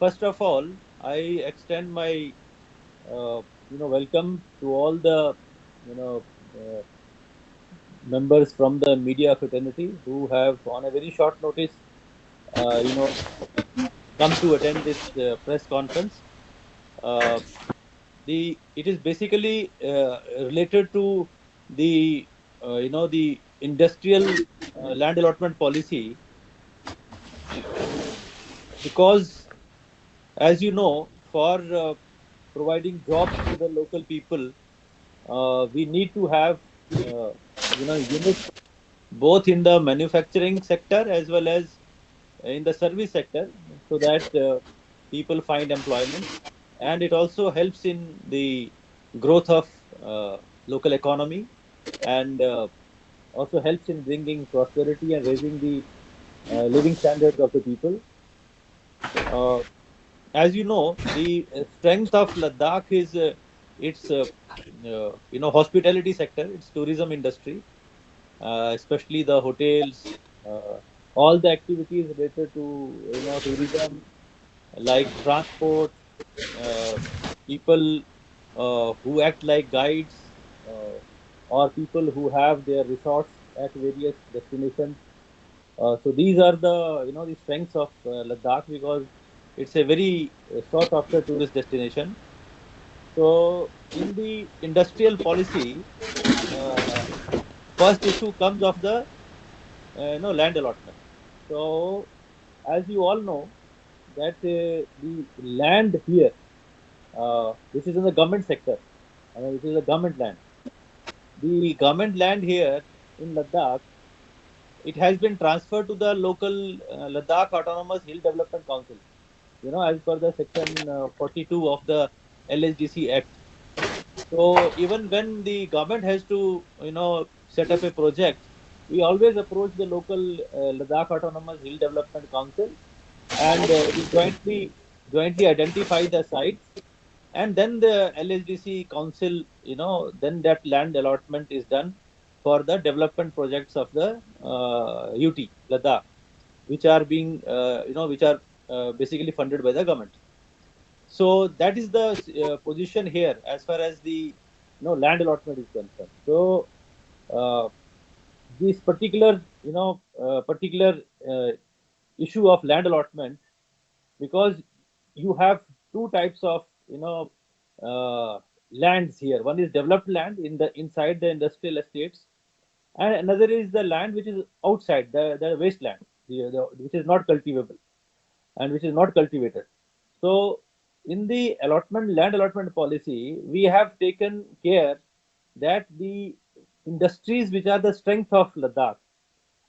first of all, I extend my welcome to all the you know uh, members from the media fraternity who have, on a very short notice, uh, you know, come to attend this press conference. Uh, the It is basically related to the the industrial land allotment policy, because, as you know, for providing jobs to the local people, we need to have units both in the manufacturing sector as well as in the service sector, so that people find employment, and it also helps in the growth of local economy, and also helps in bringing prosperity and raising the living standards of the people. uh, as you know, the strength of Ladakh is its hospitality sector, its tourism industry, especially the hotels, uh, all the activities related to tourism, like transport, uh, people who act like guides, uh, or people who have their resorts at various destinations. So these are the strengths of Ladakh, because it's a very sought after tourist destination. So in the industrial policy, uh, first issue comes of the land allotment. So, as you all know, that the land here, which is in the government sector, which is a government land, the government land here in Ladakh, it has been transferred to the local Ladakh Autonomous Hill Development Council. As per the section 42 of the LSDC Act. So even when the government has to, set up a project, we always approach the local Ladakh Autonomous Hill Development Council, and we jointly identify the sites, and then the LSDC Council, then that land allotment is done for the development projects of the UT Ladakh, which are being, which are basically funded by the government. So that is the position here as far as the land allotment is concerned. So uh, this particular uh, issue of land allotment, because you have two types of lands here. One is developed land in the inside the industrial estates, and another is the land which is outside the wasteland, which is not cultivable and which is not cultivated. So, in the land allotment policy, we have taken care that the industries which are the strength of Ladakh,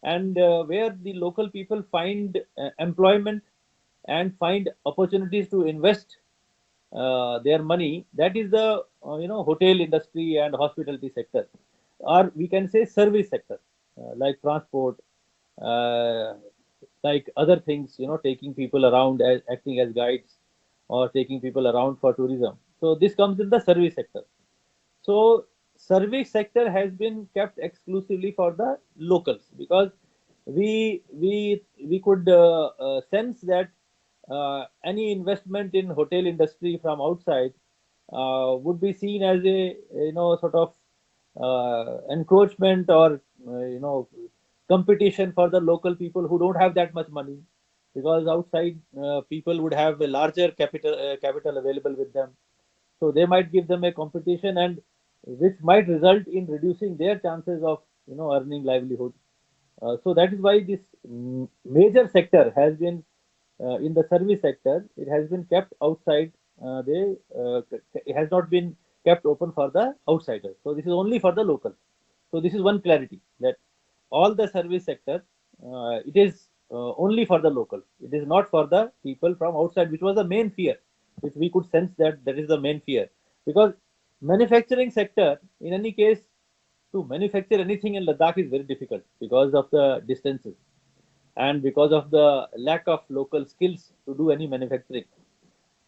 and where the local people find employment and find opportunities to invest their money, that is the hotel industry and hospitality sector, or we can say service sector, like transport, uh, like other things, taking people around as acting as guides, or taking people around for tourism. So this comes in the service sector. So service sector has been kept exclusively for the locals, because we could sense that any investment in hotel industry from outside would be seen as a sort of encroachment, or competition for the local people who don't have that much money, because outside people would have a larger capital available with them, so they might give them a competition, and which might result in reducing their chances of earning livelihood. So that is why this major sector has been in the service sector. It has been kept outside. It has not been kept open for the outsiders. So this is only for the local. So this is one clarity, that all the service sector, it is only for the local. It is not for the people from outside, which was the main fear, which we could sense that that is the main fear, because manufacturing sector, in any case, to manufacture anything in Ladakh is very difficult because of the distances and because of the lack of local skills to do any manufacturing.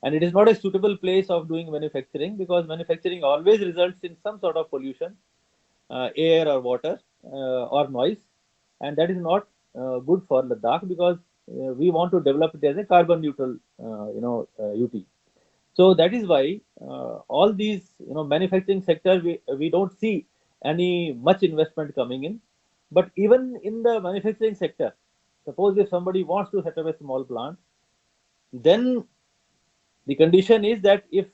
And it is not a suitable place of doing manufacturing, because manufacturing always results in some sort of pollution, air or water, or noise, and that is not good for Ladakh, because we want to develop it as a carbon neutral, UT. So that is why all these, manufacturing sector, we don't see any much investment coming in. But even in the manufacturing sector, suppose if somebody wants to set up a small plant, then the condition is that if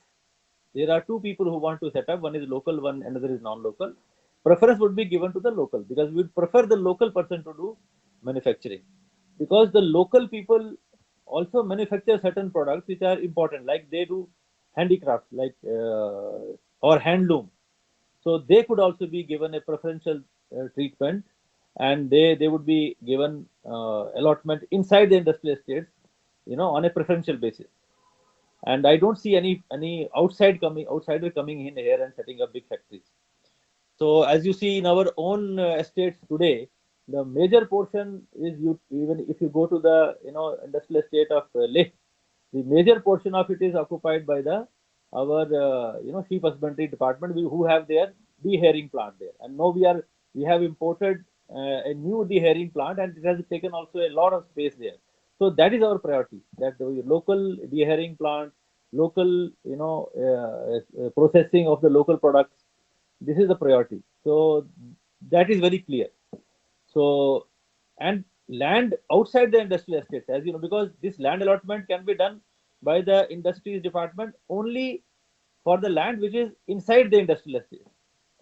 there are two people who want to set up, one is local, one another is non-local, preference would be given to the local, because we would prefer the local person to do manufacturing, because the local people also manufacture certain products which are important, like they do handicrafts, like or handloom. So they could also be given a preferential treatment, and they would be given allotment inside the industrial estates, on a preferential basis. And I don't see any outsider coming in here and setting up big factories. So as you see in our own estates today, the major portion is, even if you go to the industrial estate of Leh, the major portion of it is occupied by the our sheep husbandry department, who have their dehairing plant there. And now we have imported a new dehairing plant, and it has taken also a lot of space there. So that is our priority, that the local dehairing plant, local processing of the local products, this is the priority. So that is very clear. So, and land outside the industrial estates, as you know, because this land allotment can be done by the industries department only for the land which is inside the industrial estate.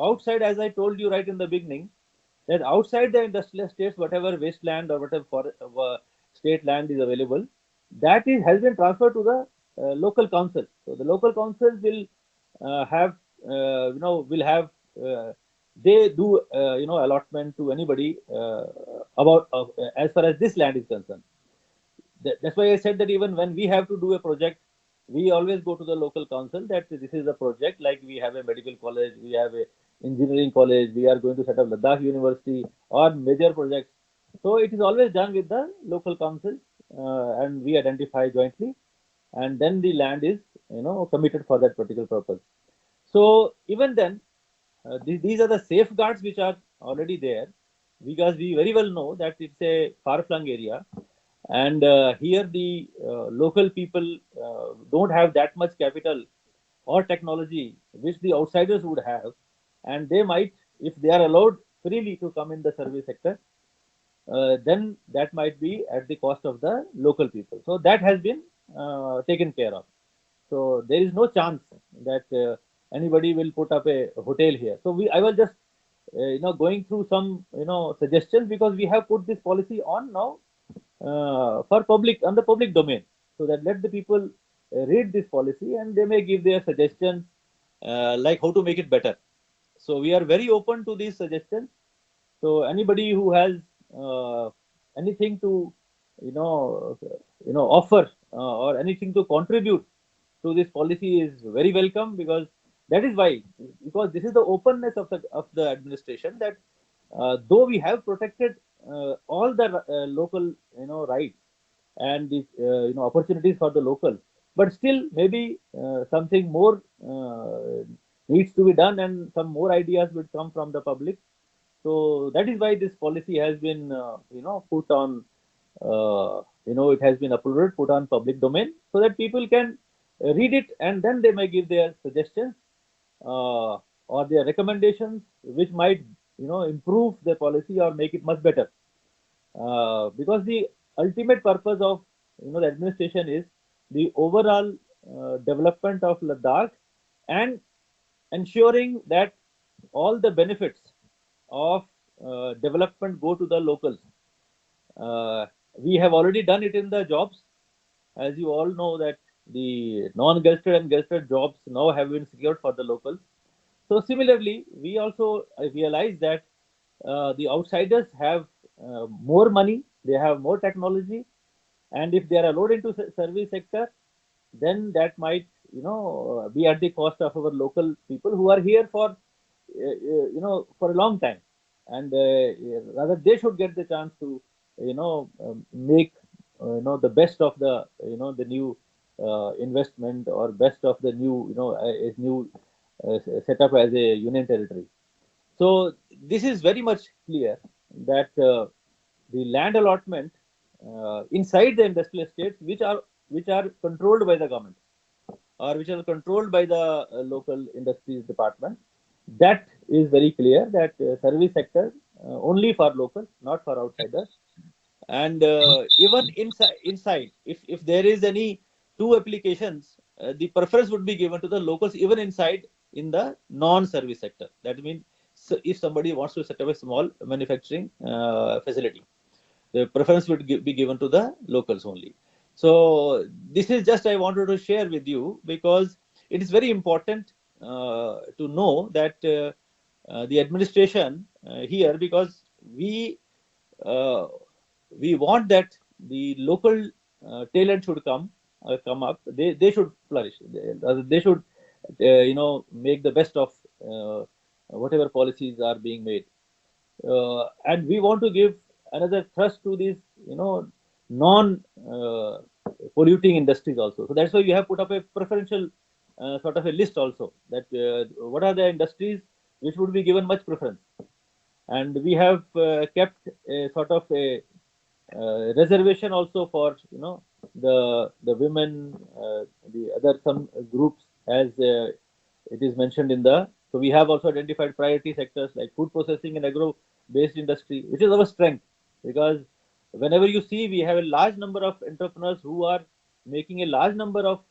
Outside, as I told you right in the beginning, that outside the industrial estates, whatever wasteland or whatever state land is available, that is has been transferred to the local council. So the local councils will have, will have, they do, allotment to anybody about as far as this land is concerned. That's why I said that even when we have to do a project, we always go to the local council that this is a project, like we have a medical college, we have a engineering college, we are going to set up Ladakh University or major projects. So it is always done with the local council, and we identify jointly, and then the land is, committed for that particular purpose. So even then, these are the safeguards which are already there, because we very well know that it's a far-flung area, and here the local people don't have that much capital or technology which the outsiders would have, and they might, if they are allowed freely to come in the service sector, then that might be at the cost of the local people. So that has been taken care of. So there is no chance that anybody will put up a hotel here. So I was just going through some suggestions, because we have put this policy on now for public, on the public domain, so that let the people read this policy and they may give their suggestions, like how to make it better. So we are very open to these suggestions. So anybody who has anything to offer, or anything to contribute to this policy is very welcome, because that is why, because this is the openness of the administration, that though we have protected all the local rights and the opportunities for the local, but still maybe something more needs to be done, and some more ideas will come from the public. So that is why this policy has been put on, it has been uploaded, put on public domain, so that people can read it, and then they may give their suggestions or their recommendations, which might improve the policy or make it much better. Because the ultimate purpose of the administration is the overall development of Ladakh, and ensuring that all the benefits of development go to the locals. We have already done it in the jobs. As you all know, that the non-gazetted and gazetted jobs now have been secured for the locals. So similarly, we also realize that the outsiders have more money, they have more technology, and if they are allowed into service sector, then that might be at the cost of our local people who are here for for a long time, and rather they should get the chance to make the best of the the new investment, or best of the new new setup as a union territory. So this is very much clear that the land allotment inside the industrial estates, which are controlled by the government or which are controlled by the local industries department. That is very clear that service sector only for locals, not for outsiders. And even inside, if there is any two applications, the preference would be given to the locals even inside in the non-service sector. That means, so if somebody wants to set up a small manufacturing facility, the preference would be given to the locals only. So this is just I wanted to share with you, because it is very important to know that the administration here, because uh, we want that the local talent should come up. They should flourish. They should make the best of whatever policies are being made. And we want to give another thrust to these non polluting industries also. So that's why we have put up a preferential sort of a list also, that what are the industries which would be given much preference. And we have kept a sort of a reservation also for the women, the other some groups, as it is mentioned in the. So we have also identified priority sectors like food processing and agro based industry, which is our strength, because whenever you see, we have a large number of entrepreneurs who are making a large number of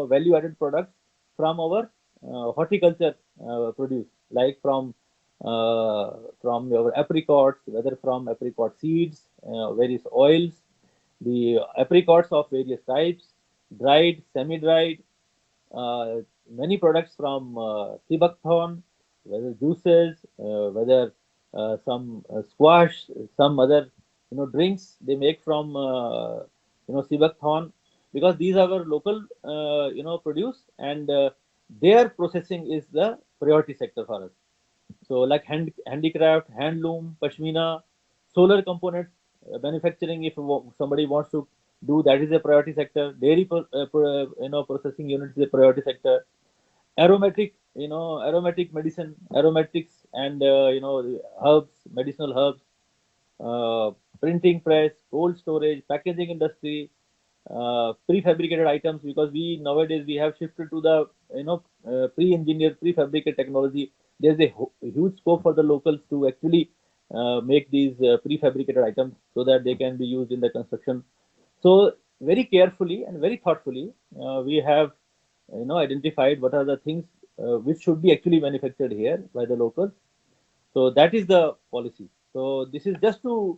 value added products from our horticulture produce, like from your apricots, whether from apricot seeds, various oils, the apricots of various types, dried, semi-dried, uh, many products from Tibuckthorn, whether juices, whether some squash, some other drinks they make from Tibuckthorn, because these are our local produce, and their processing is the priority sector for us. So like handicraft, handloom, pashmina, solar components manufacturing. If somebody wants to do that, is a priority sector. Dairy processing unit is a priority sector. Aromatic, aromatic medicine, aromatics, and herbs, medicinal herbs, uh, printing press, cold storage, packaging industry, prefabricated items, because we nowadays we have shifted to the pre-engineered, prefabricated technology. There's a huge scope for the locals to actually make these prefabricated items so that they can be used in the construction. So very carefully and very thoughtfully, we have identified what are the things which should be actually manufactured here by the locals. So that is the policy. So this is just to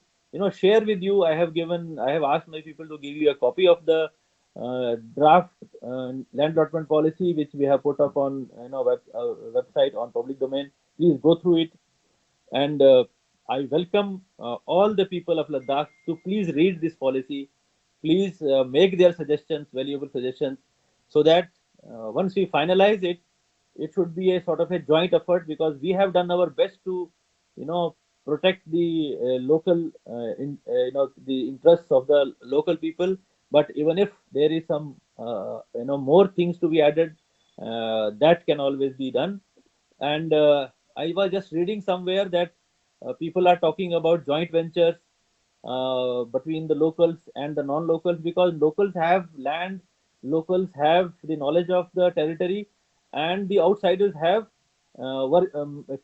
share with you. I have asked my people to give you a copy of the draft land allotment policy, which we have put up on website on public domain. Please go through it. And I welcome all the people of Ladakh to please read this policy. Please make their suggestions, valuable suggestions, so that once we finalize it, it should be a sort of a joint effort, because we have done our best to, protect the local, the interests of the local people. But even if there is some, more things to be added, that can always be done. And I was just reading somewhere that people are talking about joint ventures between the locals and the non-locals, because locals have land, locals have the knowledge of the territory, and the outsiders have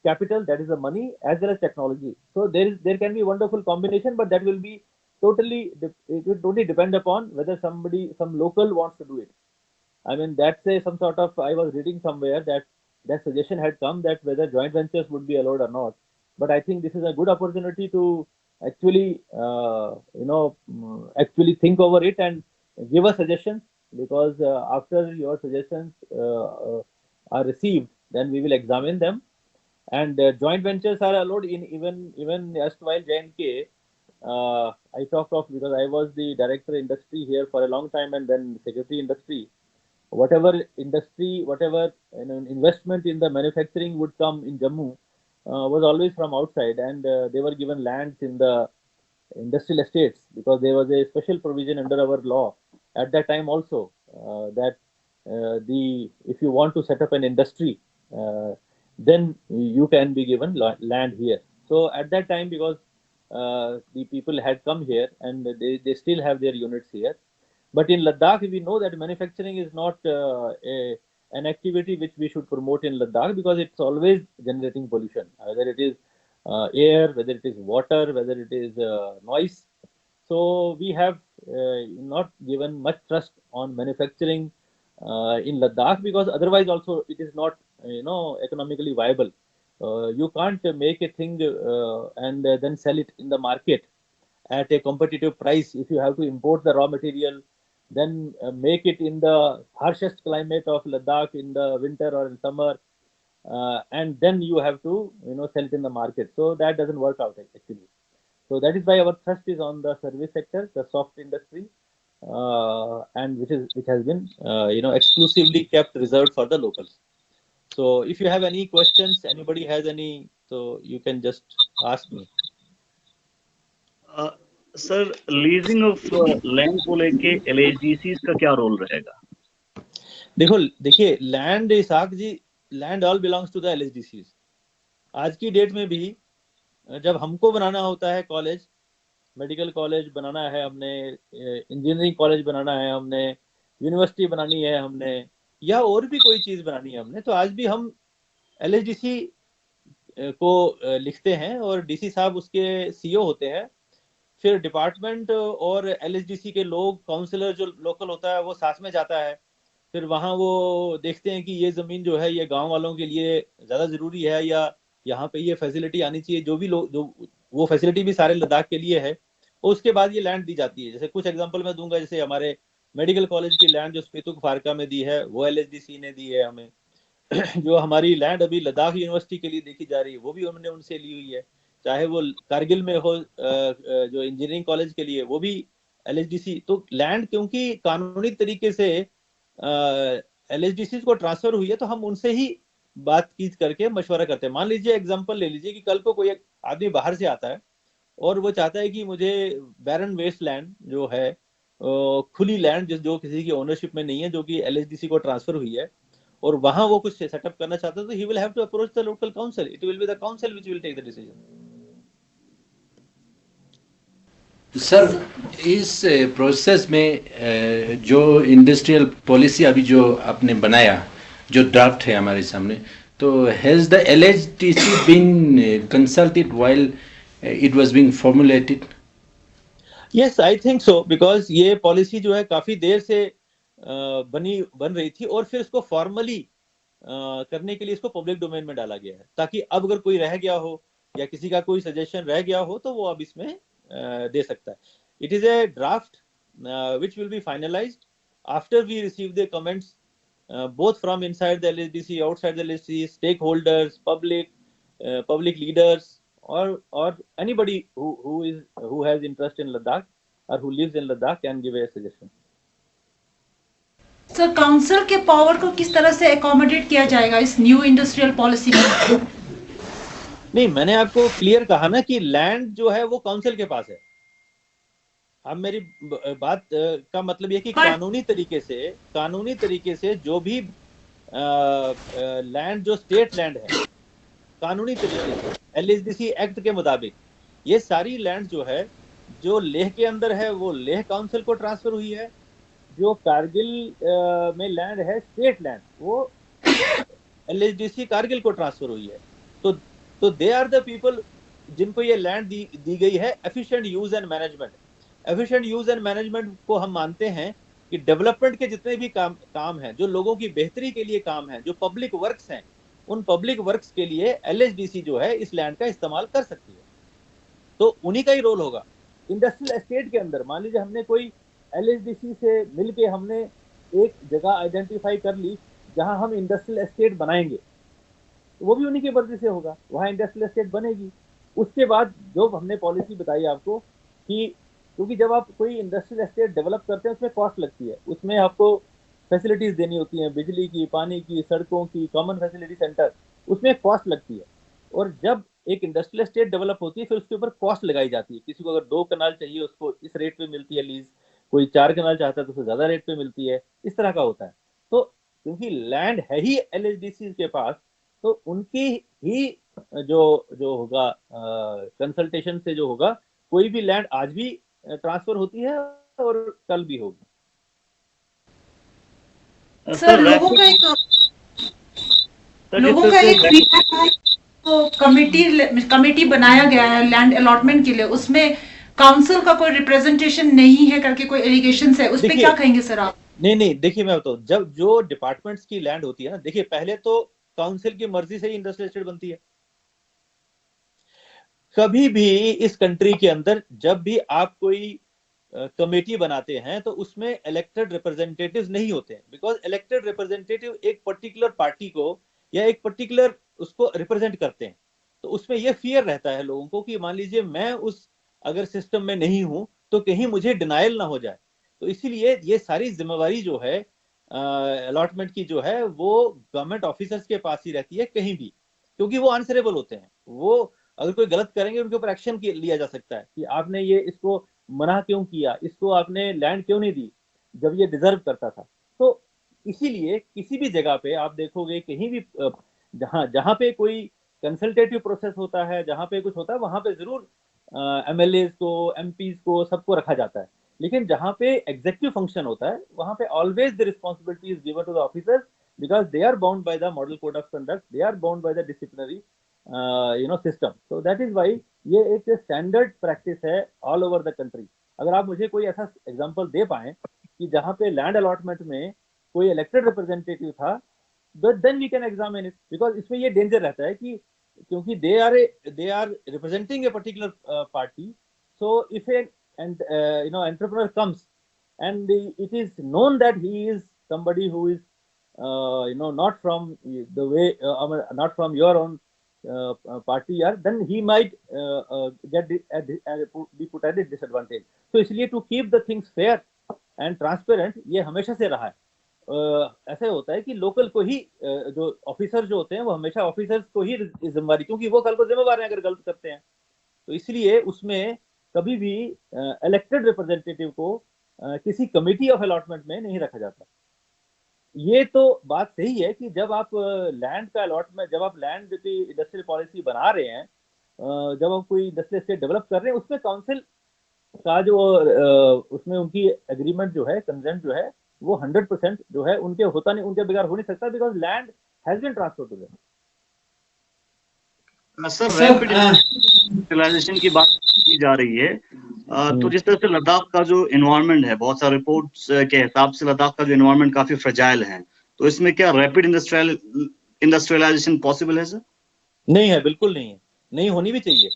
capital, that is the money, as well as technology. So there can be wonderful combination, but that will be it will totally depend upon whether some local wants to do it. I mean, that's a some sort of. I was reading somewhere that that suggestion had come that whether joint ventures would be allowed or not. But I think this is a good opportunity to actually, actually think over it and give us suggestions, because after your suggestions are received, then we will examine them. And joint ventures are allowed in even erstwhile J&K. I talked of, because I was the director industry here for a long time and then secretary industry. Whatever industry, whatever investment in the manufacturing would come in Jammu was always from outside, and they were given lands in the industrial estates, because there was a special provision under our law at that time also, that the if you want to set up an industry, then you can be given land here. So at that time, because the people had come here and they still have their units here. But in Ladakh, we know that manufacturing is not an activity which we should promote in Ladakh because it's always generating pollution, whether it is air, whether it is water, whether it is noise. So we have not given much trust on manufacturing in Ladakh because otherwise also it is not economically viable. You can't make a thing and then sell it in the market at a competitive price if you have to import the raw material, then make it in the harshest climate of Ladakh in the winter or in summer, and then you have to sell it in the market. So that doesn't work out actually. So that is why our thrust is on the service sector, the soft industry, and which has been exclusively kept reserved for the locals. So if you have any questions, anybody has any, so you can just ask me. Sir leasing of land को लेके LHDCs का क्या role रहेगा? देखो देखिए, land Isaac ji, land all belongs to the LHDC. आज की date में भी जब हमको बनाना होता है कॉलेज, मेडिकल कॉलेज बनाना है हमने, इंजीनियरिंग कॉलेज बनाना है हमने, यूनिवर्सिटी बनानी है हमने, या और भी कोई चीज बनानी है हमने, तो आज भी हम एलएचडीसी को लिखते हैं और डीसी साहब उसके सीईओ होते हैं। फिर डिपार्टमेंट और एलएचडीसी के लोग, काउंसलर जो लोकल होता है वो साथ में जाता है। फिर वहाँ वो देखते हैं कि ये ज़मीन जो है ये गांव वालों के लिए ज़्यादा ज़रूरी है या यहाँ पे ये फैसिलिटी आनी चाहिए, जो भी लोग, जो वो फैसिलिटी भी सारे लद्दाख के लिए है, और उसके बाद ये लैंड दी जाती है। जैसे कुछ एग्जांपल मैं दूंगा, जैसे हमारे मेडिकल कॉलेज की लैंड जो स्पेतुक फारका में दी है वो एलएचडीसी ने दी है हमें। जो हमारी लैंड अभी लद्दाख यूनिवर्सिटी के लिए देखी जा रही है वो भी हमने उनसे ली हुई है। चाहे वो कारगिल में हो, जो इंजीनियरिंग कॉलेज के लिए, वो भी एलएचडीसी। तो लैंड क्योंकि कानूनी तरीके से एलएचडीसी को ट्रांसफर हुई है, तो हम उनसे ही बातचीत करके मशवरा करते हैं। मान लीजिए, एग्जांपल ले लीजिए कि कल को कोई एक आदमी बाहर से आता है और वो चाहता है कि मुझे बैरन वेस्ट लैंड जो है, खुली लैंड जो किसी की ओनरशिप में नहीं है, जो कि एलएचडीसी को ट्रांसफर हुई है, और वहां वो कुछ सेटअप करना चाहता है, तो he will have to approach the local council. It will be the council which will take the decision. Sir, इस प्रोसेस में जो इंडस्ट्रियल पॉलिसी अभी जो आपने बनाया, जो ड्राफ्ट है हमारे सामने, तो has the LHDC been consulted while it was being formulated? Yes, I think so, because ये पॉलिसी जो है काफी देर से बन रही थी, और फिर इसको फॉर्मली करने के लिए इसको पब्लिक डोमेन में डाला गया है, ताकि अब अगर कोई रह गया हो या किसी का कोई सजेशन रह गया हो तो वो अब इसमें दे सकता है। It is a draft which will be finalised after we receive the comments both from inside the LHDC, outside the LHDC, stakeholders, public leaders, or anybody who has interest in Ladakh or who lives in Ladakh can give a suggestion. Sir, council के power को किस तरह से accommodate किया जाएगा इस new industrial policy में? नहीं, मैंने आपको क्लियर कहा ना कि लैंड जो है वो काउंसिल के पास है। अब मेरी बात का मतलब ये कि कानूनी तरीके से जो भी लैंड जो स्टेट लैंड है, कानूनी तरीके से एलएचडीसी एक्ट के मुताबिक ये सारी लैंड जो है, जो लेह के अंदर है वो लेह काउंसिल को ट्रांसफर हुई है, जो कारगिल में लैंड है स्टेट लैंड, वो एलएचडीसी कारगिल को ट्रांसफर हुई है। तो दे आर द पीपल जिनको ये लैंड दी गई है। Efficient use and management, efficient use and management को हम मानते हैं कि डेवलपमेंट के जितने भी काम हैं, जो लोगों की बेहतरी के लिए काम है, जो पब्लिक वर्क्स हैं, उन पब्लिक वर्क्स के लिए एलएचडीसी जो है इस लैंड का इस्तेमाल कर सकती है। तो उन्हीं का ही रोल होगा। इंडस्ट्रियल एस्टेट के अंदर मान लीजिए हमने कोई एलएचडीसी से मिलके हमने एक जगह आइडेंटिफाई कर ली जहां हम इंडस्ट्रियल एस्टेट बनाएंगे, तो वो भी उन्हीं की मर्जी से होगा, वहां इंडस्ट्रियल एस्टेट बनेगी। उसके बाद जो हमने पॉलिसी बताई आपको कि क्योंकि जब आप कोई इंडस्ट्रियल एस्टेट डेवलप करते हैं उसमें कॉस्ट लगती है, उसमें आपको फैसिलिटीज देनी होती हैं, बिजली की, पानी की, सड़कों की, कॉमन फैसिलिटी सेंटर, उसमें कॉस्ट लगती है। और जब एक इंडस्ट्रियल एस्टेट डेवलप होती है फिर उसके ऊपर कॉस्ट लगाई जाती है। किसी को अगर 2 कनाल चाहिए उसको इस रेट पे मिलती है लीज, कोई 4 कनाल चाहता है तो उसको ज्यादा रेट पे मिलती है, इस तरह का होता है। तो क्योंकि लैंड है ही एलएचडीसी के पास, तो उनकी ही जो होगा कंसल्टेशन से जो होगा कोई भी लैंड आज भी ट्रांसफर होती है और कल भी होगी। सर लोगों का एक फीडबैक है, तो कमेटी बनाया गया है लैंड अलॉटमेंट के लिए, उसमें काउंसिल का कोई रिप्रेजेंटेशन नहीं है करके कोई एलिगेशंस है, उस पे क्या कहेंगे सर आप? नहीं, देखिए मैं बताऊं, जब जो डिपार्टमेंट्स की लैंड होती है ना, देखिए पहले तो काउंसिल की मर्जी से ही इंडस्ट्रियल एस्टेट बनती है। कभी भी इस कंट्री के अंदर जब भी आप कोई कमेटी बनाते हैं तो उसमें इलेक्टेड रिप्रेजेंटेटिव्स नहीं होते हैं, बिकॉज इलेक्टेड रिप्रेजेंटेटिव एक पर्टिकुलर पार्टी को या एक पर्टिकुलर उसको रिप्रेजेंट करते हैं। तो उसमें यह फियर रहता है लोगों को कि मान लीजिए मैं उस अगर सिस्टम में नहीं हूं तो कहीं मुझे डिनायल ना हो जाए। तो इसीलिए ये सारी जिम्मेवारी जो है अलॉटमेंट की जो है वो गवर्नमेंट ऑफिसर्स के पास ही रहती है कहीं भी, क्योंकि वो आंसरेबल होते हैं। वो अगर कोई गलत करेंगे उनके ऊपर एक्शन लिया जा सकता है कि आपने ये इसको मना क्यों किया, इसको आपने लैंड क्यों नहीं दी जब ये डिजर्व करता था। तो इसीलिए किसी भी जगह पे आप देखोगे कहीं भी जहां जहां पे कोई कंसल्टेटिव प्रोसेस होता है, जहां पे कुछ होता है, वहां पे जरूर एमएलए को, एमपीज को, सबको रखा जाता है। लेकिन जहां पे एग्जीक्यूटिव फंक्शन होता है वहां पे always the responsibility is given to the officers, because they are bound by the model code of conduct, they are bound by the disciplinary system. So that is why ये एक standard practice है all over the country. अगर आप मुझे कोई ऐसा example दे पाए कि जहां पे लैंड अलॉटमेंट में कोई इलेक्टेड रिप्रेजेंटेटिव था, then we can examine it, because इसमें ये डेंजर रहता है कि क्योंकि they are representing a particular party. So if a entrepreneur comes and it is known that he is somebody who is not from the way not from your own party, then he might be put at a disadvantage. So इसलिए to keep the things fair and transparent, ये हमेशा से रहा है। ऐसे होता है कि लोकल को ही जो ऑफिसर जो होते हैं वो हमेशा ऑफिसर्स को ही जिम्मेवारी, क्योंकि वो कल को जिम्मेवार हैं अगर गलत करते हैं। तो इसलिए उसमें कभी भी इलेक्टेड रिप्रेजेंटेटिव को किसी कमेटी ऑफ अलॉटमेंट में नहीं रखा जाता। ये तो बात सही है कि जब आप लैंड का अलॉटमेंट, जब आप लैंड की इंडस्ट्रियल पॉलिसी बना रहे हैं, जब आप कोई इंडस्ट्रियल स्टेट डेवलप कर रहे हैं, उसमें काउंसिल का जो उसमें उनकी एग्रीमेंट जो है, कंसेंट जो है, वो 100% जो है उनके होता नहीं, उनके बगैर हो नहीं सकता, because land has been transferred to them. Sir rapid industrialisation की बात की जा रही है, तो जिस तरह से लद्दाख का जो एनवायरनमेंट है, बहुत सारे रिपोर्ट्स के हिसाब से लद्दाख का जो एनवायरनमेंट काफी फ्रेजाइल है, तो इसमें क्या रैपिड इंडस्ट्रियलाइजेशन पॉसिबल है सर? नहीं है, बिल्कुल नहीं है, नहीं होनी भी चाहिए।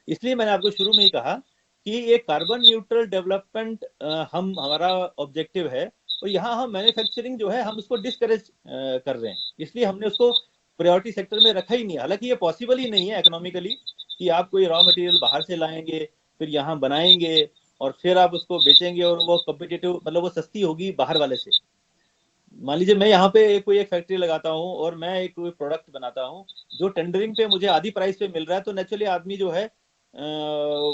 इसलिए मैंने आपको शुरू में ही कहा कि ये कार्बन न्यूट्रल डेवलपमेंट हमारा ऑब्जेक्टिव है, और यहाँ हम मैन्युफैक्चरिंग जो है हम उसको डिस्करेज कर रहे हैं, इसलिए हमने उसको प्रायोरिटी सेक्टर में रखा ही नहीं। हालांकि ये पॉसिबल ही नहीं है इकोनॉमिकली कि आप कोई रॉ मटेरियल बाहर से लाएंगे, फिर यहाँ बनाएंगे और फिर आप उसको बेचेंगे और वो कॉम्पिटिटिव, मतलब वो सस्ती होगी बाहर वाले से। मान लीजिए मैं यहाँ पे कोई एक फैक्ट्री लगाता हूँ और मैं एक कोई प्रोडक्ट बनाता हूँ जो टेंडरिंग पे मुझे आधी प्राइस पे मिल रहा है, तो नेचुरली आदमी जो है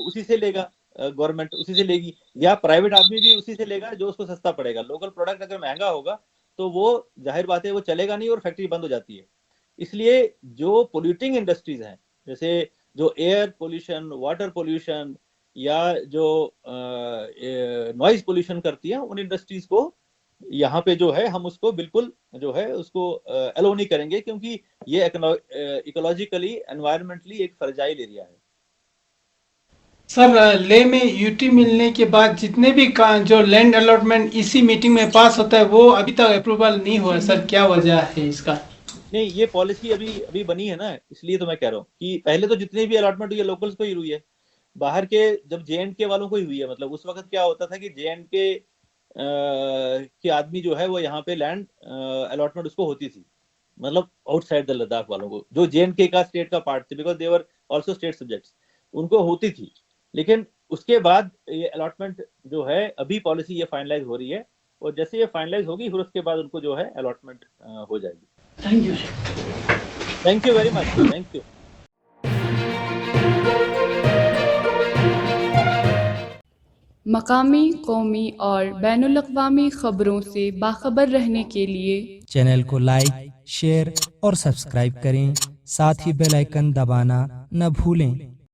उसी से लेगा, गवर्नमेंट उसी से लेगी, या प्राइवेट आदमी भी उसी से लेगा जो उसको सस्ता पड़ेगा। लोकल प्रोडक्ट अगर महंगा होगा तो वो जाहिर बात है वो चलेगा नहीं और फैक्ट्री बंद हो जाती है। इसलिए जो पोल्यूटिंग इंडस्ट्रीज हैं, जैसे जो एयर पोल्यूशन, वाटर पोल्यूशन या जो नॉइज पोल्यूशन करती है, उन इंडस्ट्रीज को यहाँ पे जो है हम उसको बिल्कुल जो है उसको अलो नहीं करेंगे, क्योंकि ये इकोलॉजिकली एनवायरमेंटली एक फ्रेजाइल एरिया है। सर ले में यूटी मिलने के बाद जितने भी जो लैंड अलॉटमेंट इसी मीटिंग में पास होता है वो अभी तक अप्रूवल नहीं हुआ, सर क्या वजह है इसका? नहीं, ये पॉलिसी अभी बनी है ना, इसलिए तो मैं कह रहा हूँ कि पहले तो जितनी भी अलॉटमेंट हुई है लोकल्स को ही हुई है, बाहर के जब J&K वालों को ही हुई है। मतलब उस वक्त क्या होता था कि J&K के आदमी जो है वो यहाँ पे लैंड अलॉटमेंट उसको होती थी, मतलब आउटसाइड द लद्दाख वालों को, जो J&K का स्टेट का पार्ट थे, because they were also state subjects, उनको होती थी। लेकिन उसके बाद ये अलॉटमेंट जो है अभी पॉलिसी ये फाइनलाइज हो रही है, और जैसे ये फाइनलाइज होगी फिर उसके बाद उनको जो है अलॉटमेंट हो जाएगी। Thank you, thank you very much, thank you. मकामी, कौमी और बैनुल-अक़वामी खबरों से बाखबर रहने के लिए चैनल को लाइक, शेयर और सब्सक्राइब करें। साथ ही बेल आइकन दबाना न भूलें।